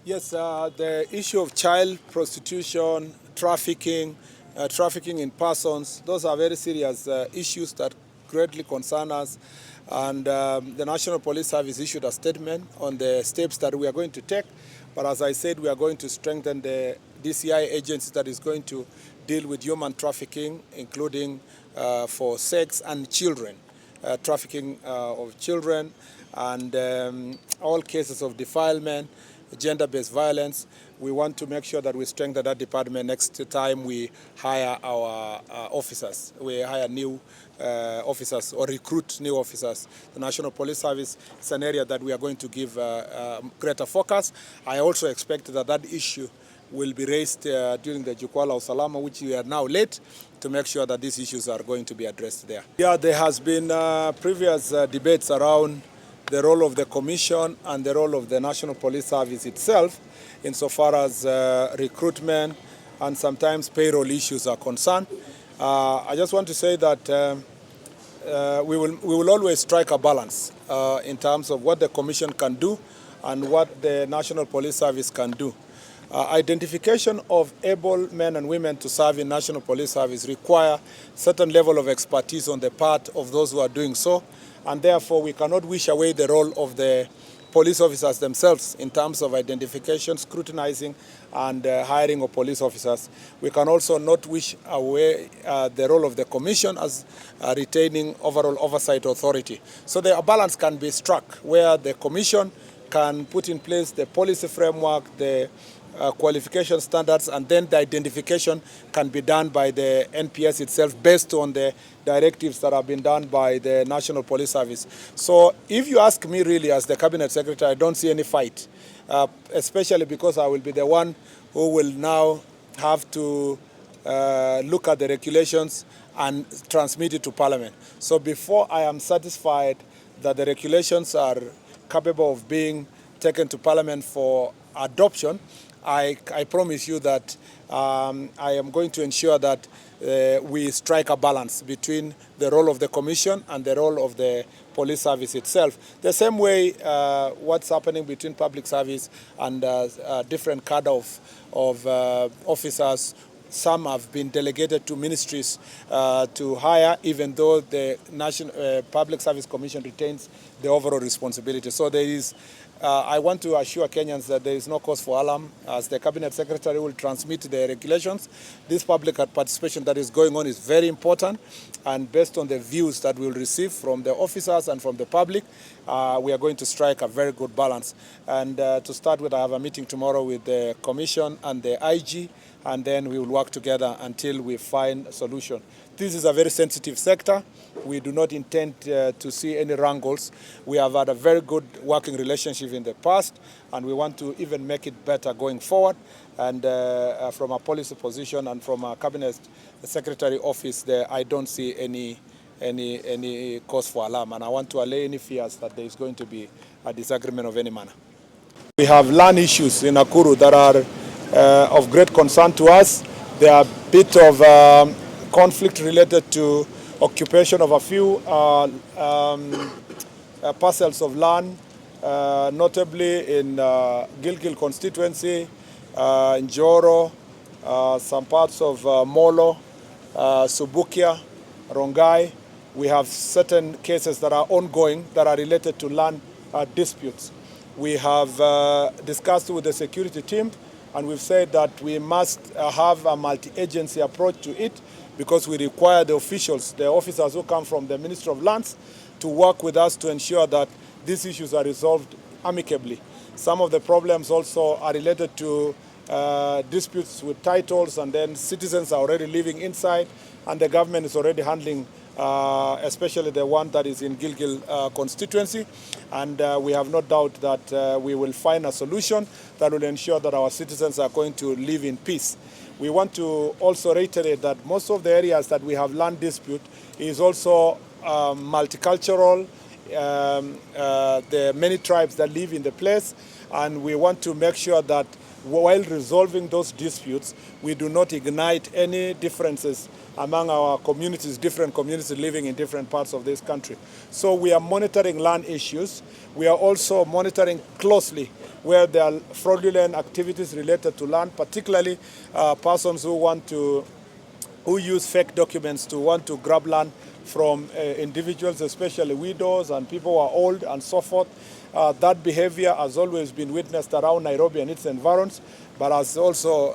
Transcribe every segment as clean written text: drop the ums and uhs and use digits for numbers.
Yes, the issue of child prostitution, trafficking in persons, those are very serious issues that greatly concern us. And the National Police Service issued a statement on the steps that we are going to take. But as I said, we are going to strengthen the DCI agency that is going to deal with human trafficking, including for sex and children, trafficking of children, and all cases of defilement, gender-based violence. We want to make sure that we strengthen that department next time we hire our officers. We hire new officers or recruit new officers. The National Police Service is an area that we are going to give greater focus. I also expect that that issue will be raised during the Jukwaa la Usalama, which we are now late, to make sure that these issues are going to be addressed there. Yeah, there has been previous debates around the role of the Commission and the role of the National Police Service itself insofar as recruitment and sometimes payroll issues are concerned. I just want to say that we will always strike a balance in terms of what the Commission can do and what the National Police Service can do. Identification of able men and women to serve in National Police Service require certain level of expertise on the part of those who are doing so, and therefore we cannot wish away the role of the police officers themselves in terms of identification, scrutinizing, and hiring of police officers. We can also not wish away the role of the Commission as retaining overall oversight authority. So the balance can be struck where the Commission can put in place the policy framework, the qualification standards, and then the identification can be done by the NPS itself based on the directives that have been done by the National Police Service. So if you ask me really as the Cabinet Secretary, I don't see any fight, especially because I will be the one who will now have to look at the regulations and transmit it to Parliament. So before I am satisfied that the regulations are capable of being taken to Parliament for adoption, I promise you that I am going to ensure that we strike a balance between the role of the Commission and the role of the police service itself. The same way what's happening between public service and different cadre of officers. Some have been delegated to ministries to hire, even though the National Public Service Commission retains the overall responsibility. So there is, I want to assure Kenyans that there is no cause for alarm. As the Cabinet Secretary will transmit the regulations, this public participation that is going on is very important, and based on the views that we will receive from the officers and from the public, we are going to strike a very good balance. And to start with, I have a meeting tomorrow with the Commission and the IG, and then we will work together until we find a solution. This is a very sensitive sector. We do not intend to see any wrangles. We have had a very good working relationship in the past, and we want to even make it better going forward. And from a policy position and from a Cabinet Secretary office, there I don't see any cause for alarm, and I want to allay any fears that there is going to be a disagreement of any manner. We have land issues in Nakuru that are of great concern to us. There are a bit of conflict related to occupation of a few parcels of land, notably in Gilgil constituency, in Joro, some parts of Molo, Subukia, Rongai. We have certain cases that are ongoing that are related to land disputes. We have discussed with the security team, and we've said that we must have a multi-agency approach to it, because we require the officials, the officers who come from the Ministry of Lands, to work with us to ensure that these issues are resolved amicably. Some of the problems also are related to disputes with titles, and then citizens are already living inside, and the government is already handling especially the one that is in Gilgil constituency. And we have no doubt that we will find a solution that will ensure that our citizens are going to live in peace. We want to also reiterate that most of the areas that we have land dispute is also multicultural, the many tribes that live in the place, and we want to make sure that while resolving those disputes, we do not ignite any differences among our communities, different communities living in different parts of this country. So we are monitoring land issues. We are also monitoring closely where there are fraudulent activities related to land, particularly persons who use fake documents to want to grab land from individuals, especially widows and people who are old and so forth. That behavior has always been witnessed around Nairobi and its environs, but as also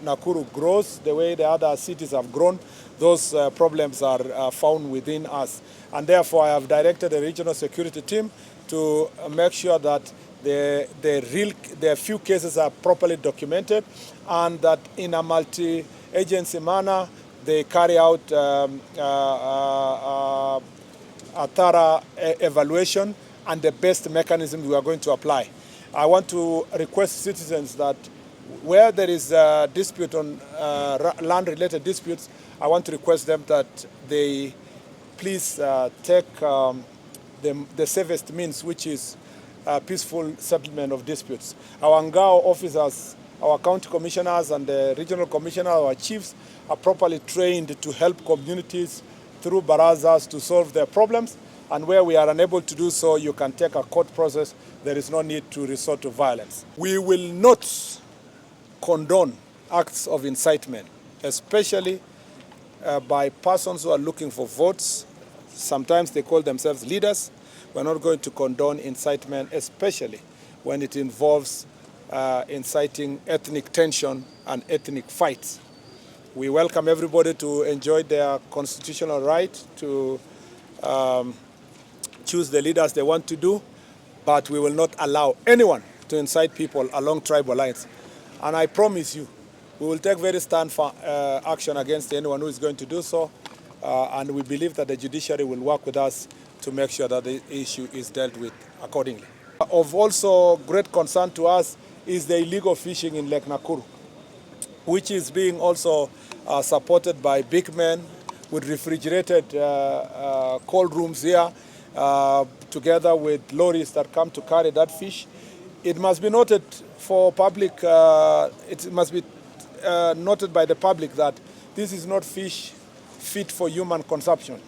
Nakuru grows, the way the other cities have grown, those problems are found within us. And therefore, I have directed the regional security team to make sure that the few cases are properly documented, and that in a multi-agency manner, they carry out a thorough evaluation and the best mechanism we are going to apply. I want to request citizens that where there is a dispute on land-related disputes, I want to request them that they please take the safest means, which is peaceful settlement of disputes. Our Ngao officers, our county commissioners and the regional commissioner, our chiefs, are properly trained to help communities through barazas to solve their problems. And where we are unable to do so, you can take a court process. There is no need to resort to violence. We will not condone acts of incitement, especially by persons who are looking for votes. Sometimes they call themselves leaders. We're not going to condone incitement, especially when it involves inciting ethnic tension and ethnic fights. We welcome everybody to enjoy their constitutional right to choose the leaders they want to do, but we will not allow anyone to incite people along tribal lines. And I promise you, we will take very stern action against anyone who is going to do so, and we believe that the judiciary will work with us to make sure that the issue is dealt with accordingly. Of also great concern to us is the illegal fishing in Lake Nakuru, which is being also supported by big men with refrigerated cold rooms here, together with lorries that come to carry that fish. It must be noted for public, it must be noted by the public that this is not fish fit for human consumption.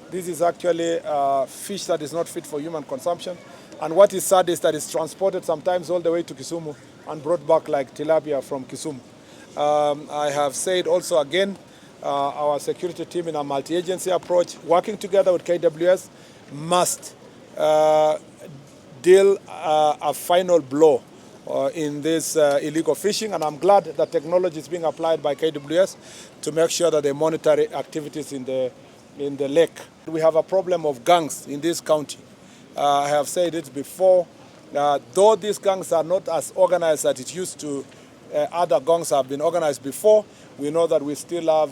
This is actually fish that is not fit for human consumption. And what is sad is that it's transported sometimes all the way to Kisumu and brought back like tilapia from Kisumu. I have said also again, our security team in a multi-agency approach, working together with KWS, must deal a final blow in this illegal fishing. And I'm glad that technology is being applied by KWS to make sure that they monitor activities in the lake. We have a problem of gangs in this county. I have said it before, though these gangs are not as organized as it used to, other gangs have been organized before. We know that we still have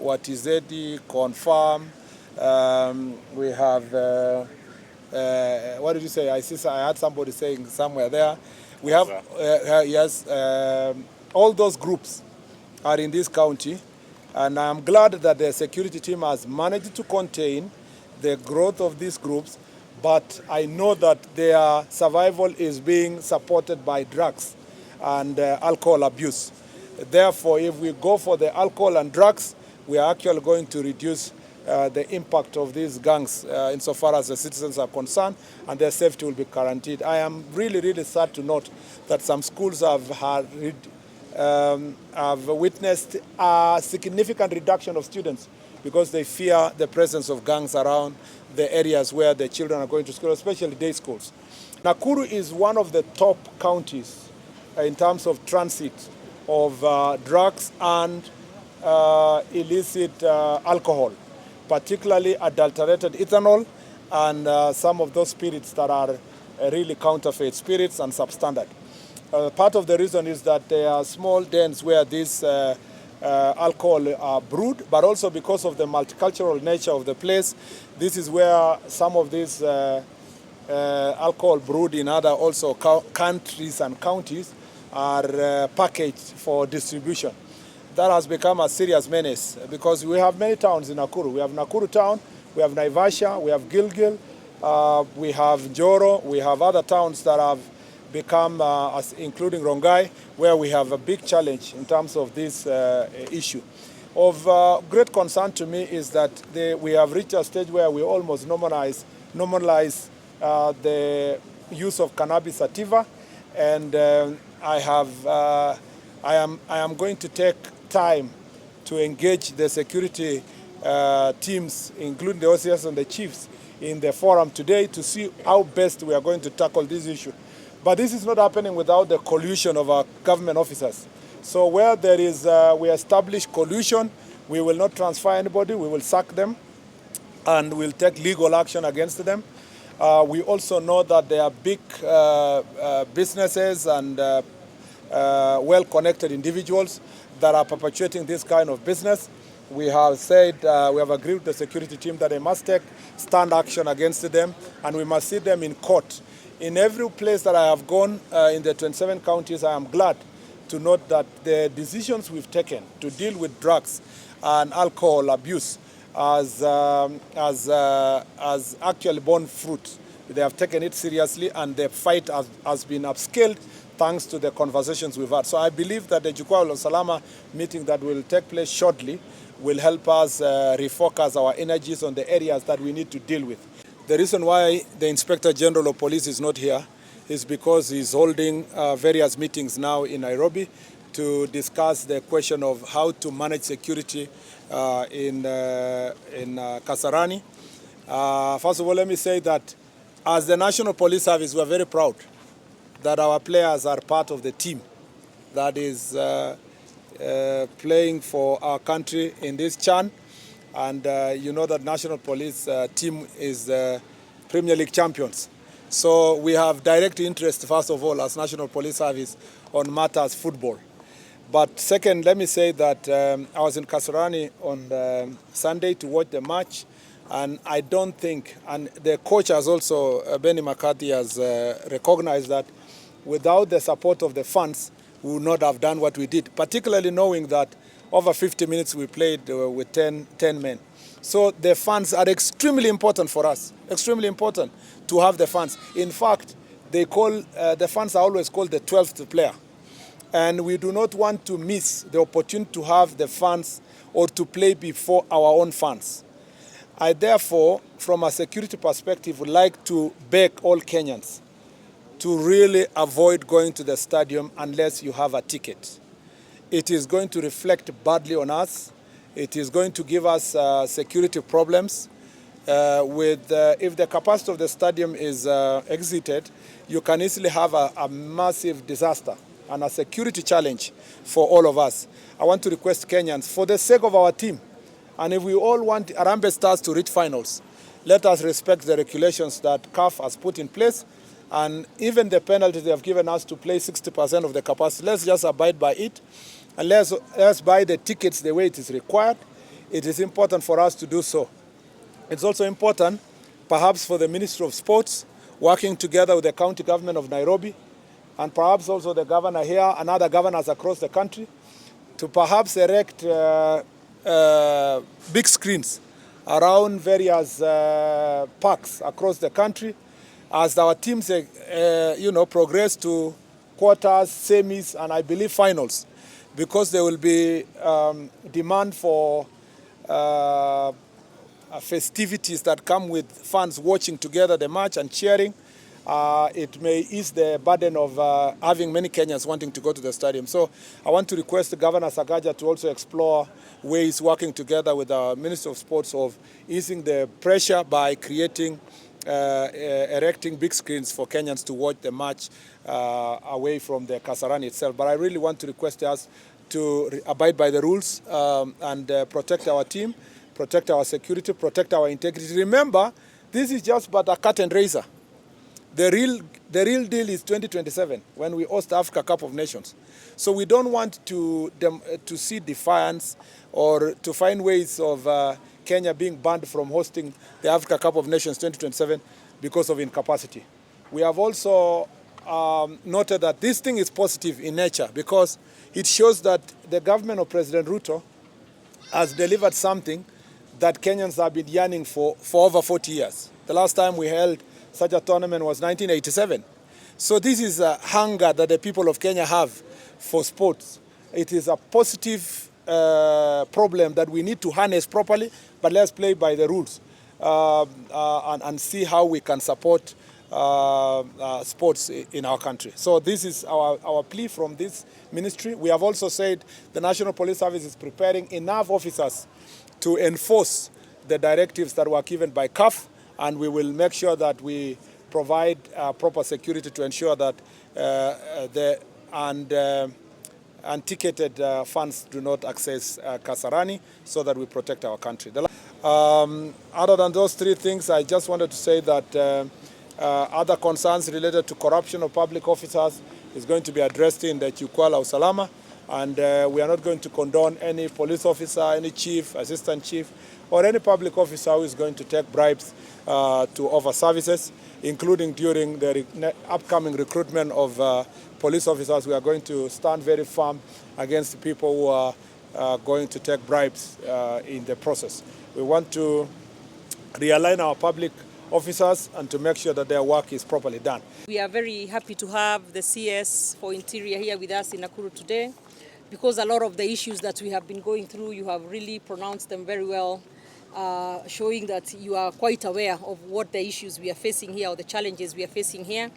Watizedi, Confirm, we have, what did you say? I had somebody saying somewhere there. We have, yes, all those groups are in this county, and I'm glad that the security team has managed to contain the growth of these groups, but I know that their survival is being supported by drugs and alcohol abuse. Therefore, if we go for the alcohol and drugs, we are actually going to reduce the impact of these gangs insofar as the citizens are concerned, and their safety will be guaranteed. I am really, really sad to note that some schools have witnessed a significant reduction of students because they fear the presence of gangs around the areas where the children are going to school, especially day schools. Nakuru is one of the top counties in terms of transit of drugs and illicit alcohol, particularly adulterated ethanol and some of those spirits that are really counterfeit spirits and substandard. Part of the reason is that there are small dens where this alcohol are brewed, but also because of the multicultural nature of the place. This is where some of this alcohol brewed in other also countries and counties are packaged for distribution. That has become a serious menace because we have many towns in Nakuru. We have Nakuru town, we have Naivasha, we have Gilgil, we have Njoro, we have other towns that have become, including Rongai, where we have a big challenge in terms of this issue. Of great concern to me is that we have reached a stage where we almost normalize the use of cannabis sativa, and I am going to take time to engage the security teams, including the OCS and the chiefs, in the forum today to see how best we are going to tackle this issue. But this is not happening without the collusion of our government officers. So where there is, we establish collusion, we will not transfer anybody, we will sack them, and we'll take legal action against them. We also know that there are big businesses and well-connected individuals that are perpetuating this kind of business. We have said, we have agreed with the security team that they must take stand action against them, and we must see them in court. In every place that I have gone in the 27 counties, I am glad to note that the decisions we've taken to deal with drugs and alcohol abuse has actually borne fruit. They have taken it seriously, and the fight has been upscaled thanks to the conversations we've had. So I believe that the Jukwaa la Usalama meeting that will take place shortly will help us refocus our energies on the areas that we need to deal with. The reason why the Inspector General of Police is not here is because he's holding various meetings now in Nairobi to discuss the question of how to manage security in Kasarani. First of all, let me say that as the National Police Service, we are very proud that our players are part of the team that is playing for our country in this CHAN. And you know that National Police team is Premier League champions. So we have direct interest, first of all, as National Police Service on matters football. But second, let me say that I was in Kasarani on Sunday to watch the match, and I don't think, and the coach has also, Benny McCarthy has recognized that without the support of the fans, we would not have done what we did, particularly knowing that over 50 minutes we played with 10 men. So the fans are extremely important for us, extremely important to have the fans. In fact, they call, the fans are always called the 12th player. And we do not want to miss the opportunity to have the fans or to play before our own fans. I therefore, from a security perspective, would like to beg all Kenyans to really avoid going to the stadium unless you have a ticket. It is going to reflect badly on us. It is going to give us security problems. If the capacity of the stadium is exited, you can easily have a massive disaster and a security challenge for all of us. I want to request Kenyans, for the sake of our team, and if we all want Harambee Stars to reach finals, let us respect the regulations that CAF has put in place, and even the penalties they have given us to play 60% of the capacity. Let's just abide by it, and let's buy the tickets the way it is required. It is important for us to do so. It's also important, perhaps, for the Ministry of Sports, working together with the county government of Nairobi, and perhaps also the governor here and other governors across the country, to perhaps erect big screens around various parks across the country as our teams progress to quarters, semis, and I believe finals, because there will be demand for festivities that come with fans watching together the match and cheering. It may ease the burden of having many Kenyans wanting to go to the stadium. So I want to request Governor Sakaja to also explore ways, working together with our Minister of Sports, of easing the pressure by creating, erecting big screens for Kenyans to watch the match away from the Kasarani itself. But I really want to request us to abide by the rules and protect our team, protect our security, protect our integrity. Remember, this is just but a curtain raiser. The real deal is 2027, when we host the Africa Cup of Nations. So we don't want to see defiance or to find ways of Kenya being banned from hosting the Africa Cup of Nations 2027 because of incapacity. We have also noted that this thing is positive in nature, because it shows that the government of President Ruto has delivered something that Kenyans have been yearning for over 40 years. The last time we held such a tournament was 1987. So this is a hunger that the people of Kenya have for sports. It is a positive problem that we need to harness properly, but let's play by the rules and see how we can support sports in our country. So this is our plea from this ministry. We have also said the National Police Service is preparing enough officers to enforce the directives that were given by CAF, and we will make sure that we provide proper security to ensure that the unticketed funds do not access Kasarani, so that we protect our country. Other than those three things, I just wanted to say that other concerns related to corruption of public officers is going to be addressed in the Jukwaa la Usalama, and we are not going to condone any police officer, any chief, assistant chief, or any public officer who is going to take bribes to offer services, including during the upcoming recruitment of police officers. We are going to stand very firm against people who are going to take bribes in the process. We want to realign our public officers and to make sure that their work is properly done. We are very happy to have the CS for Interior here with us in Nakuru today, because a lot of the issues that we have been going through, you have really pronounced them very well, showing that you are quite aware of what the issues we are facing here, or the challenges we are facing here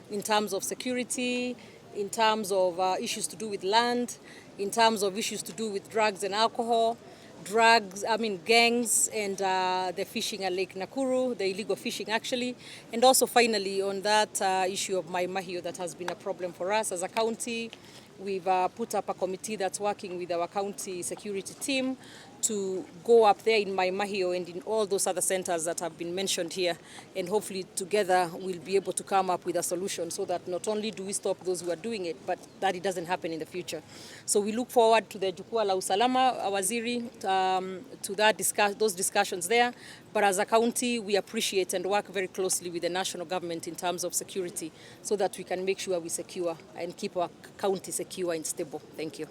in terms of security, in terms of issues to do with land, in terms of issues to do with drugs and alcohol, gangs, and the fishing at Lake Nakuru, the illegal fishing actually, and also finally on that issue of Mai Mahiu that has been a problem for us as a county. We've put up a committee that's working with our county security team to go up there in Mai Mahiu and in all those other centers that have been mentioned here, and hopefully together we'll be able to come up with a solution so that not only do we stop those who are doing it, but that it doesn't happen in the future. So we look forward to the Jukwaa la Usalama, Waziri, to those discussions there. But as a county, we appreciate and work very closely with the national government in terms of security, so that we can make sure we secure and keep our county secure and stable. Thank you.